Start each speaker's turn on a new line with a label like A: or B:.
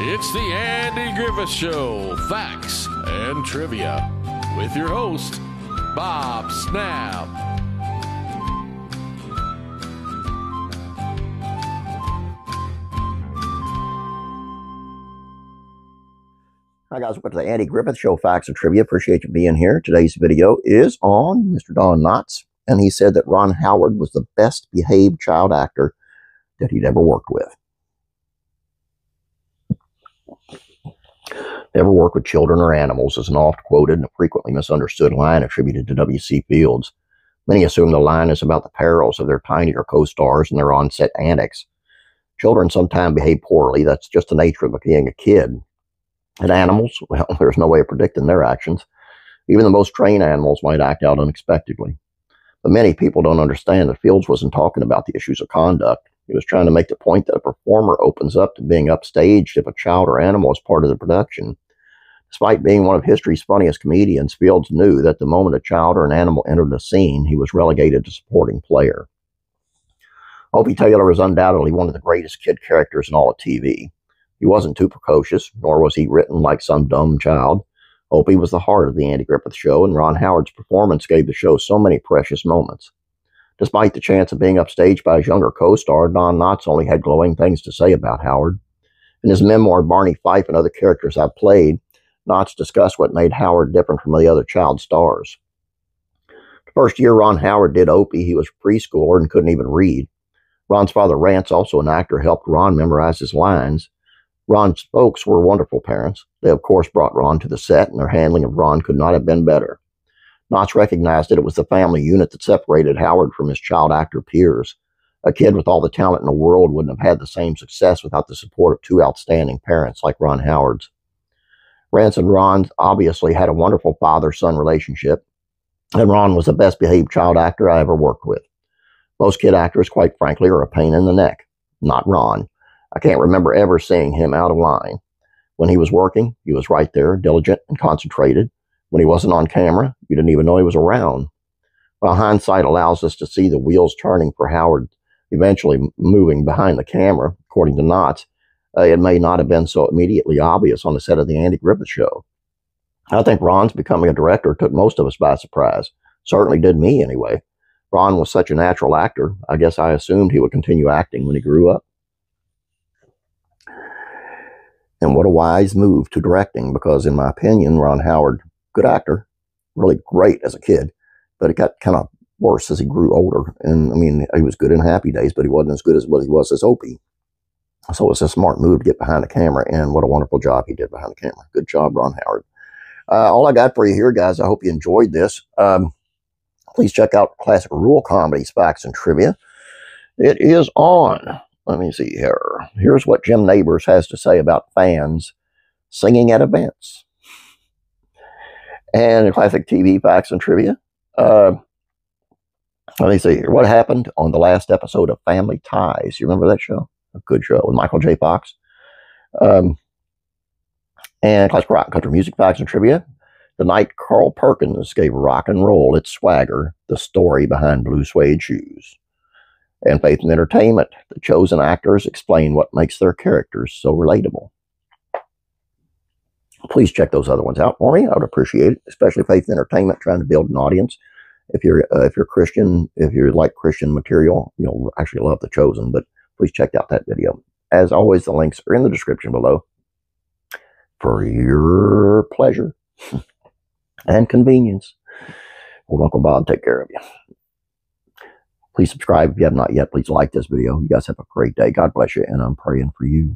A: It's the Andy Griffith Show, Facts and Trivia, with your host, Bob Snap.
B: Hi guys, welcome to the Andy Griffith Show, Facts and Trivia. Appreciate you being here. Today's video is on Mr. Don Knotts, and he said that Rance Howard was the best behaved child actor that he'd ever worked with. Never worked with children or animals is an oft-quoted and frequently misunderstood line attributed to W.C. Fields. Many assume the line is about the perils of their tinier co-stars and their on-set antics. Children sometimes behave poorly. That's just the nature of being a kid. And animals, well, there's no way of predicting their actions. Even the most trained animals might act out unexpectedly. But many people don't understand that Fields wasn't talking about the issues of conduct. He was trying to make the point that a performer opens up to being upstaged if a child or animal is part of the production. Despite being one of history's funniest comedians, Fields knew that the moment a child or an animal entered the scene, he was relegated to supporting player. Opie Taylor is undoubtedly one of the greatest kid characters in all of TV. He wasn't too precocious, nor was he written like some dumb child. Opie was the heart of the Andy Griffith Show, and Ron Howard's performance gave the show so many precious moments. Despite the chance of being upstaged by his younger co-star, Don Knotts only had glowing things to say about Howard. In his memoir, Barney Fife and Other Characters I've Played, Knotts discussed what made Howard different from the other child stars. The first year Ron Howard did Opie, he was a preschooler and couldn't even read. Ron's father, Rance, also an actor, helped Ron memorize his lines. Ron's folks were wonderful parents. They, of course, brought Ron to the set, and their handling of Ron could not have been better. Knotts recognized that it was the family unit that separated Howard from his child actor peers. A kid with all the talent in the world wouldn't have had the same success without the support of two outstanding parents like Ron Howard's. Rance and Ron obviously had a wonderful father-son relationship, and Ron was the best behaved child actor I ever worked with. Most kid actors, quite frankly, are a pain in the neck. Not Ron. I can't remember ever seeing him out of line. When he was working, he was right there, diligent and concentrated. When he wasn't on camera, you didn't even know he was around. While hindsight allows us to see the wheels turning for Howard, eventually moving behind the camera, according to Knotts, it may not have been so immediately obvious on the set of the Andy Griffith Show. I think Ron's becoming a director took most of us by surprise. Certainly did me, anyway. Ron was such a natural actor, I guess I assumed he would continue acting when he grew up. And what a wise move to directing, because in my opinion, Ron Howard, good actor, really great as a kid, but it got kind of worse as he grew older. And I mean, he was good in Happy Days, but he wasn't as good as what he was as Opie. So it was a smart move to get behind the camera, and what a wonderful job he did behind the camera. Good job, Ron Howard. All I got for you here, guys, I hope you enjoyed this. Please check out Classic Rule Comedies, Facts and Trivia. It is on. Let me see here. Here's what Jim Neighbors has to say about fans singing at events. And in Classic TV Facts and Trivia, let me see here. What happened on the last episode of Family Ties? You remember that show? A good show with Michael J. Fox. And Classic Rock and Country Music Facts and Trivia. The night Carl Perkins gave rock and roll its swagger, the story behind blue suede shoes. And Faith and Entertainment, the chosen actors explain what makes their characters so relatable. Please check those other ones out for me. I would appreciate it, especially Faith and Entertainment, trying to build an audience. If you're Christian, if you like Christian material, you'll actually love The Chosen, but please check out that video. As always, the links are in the description below for your pleasure and convenience. Well, Uncle Bob, take care of you. Please subscribe if you have not yet. Please like this video. You guys have a great day. God bless you, and I'm praying for you.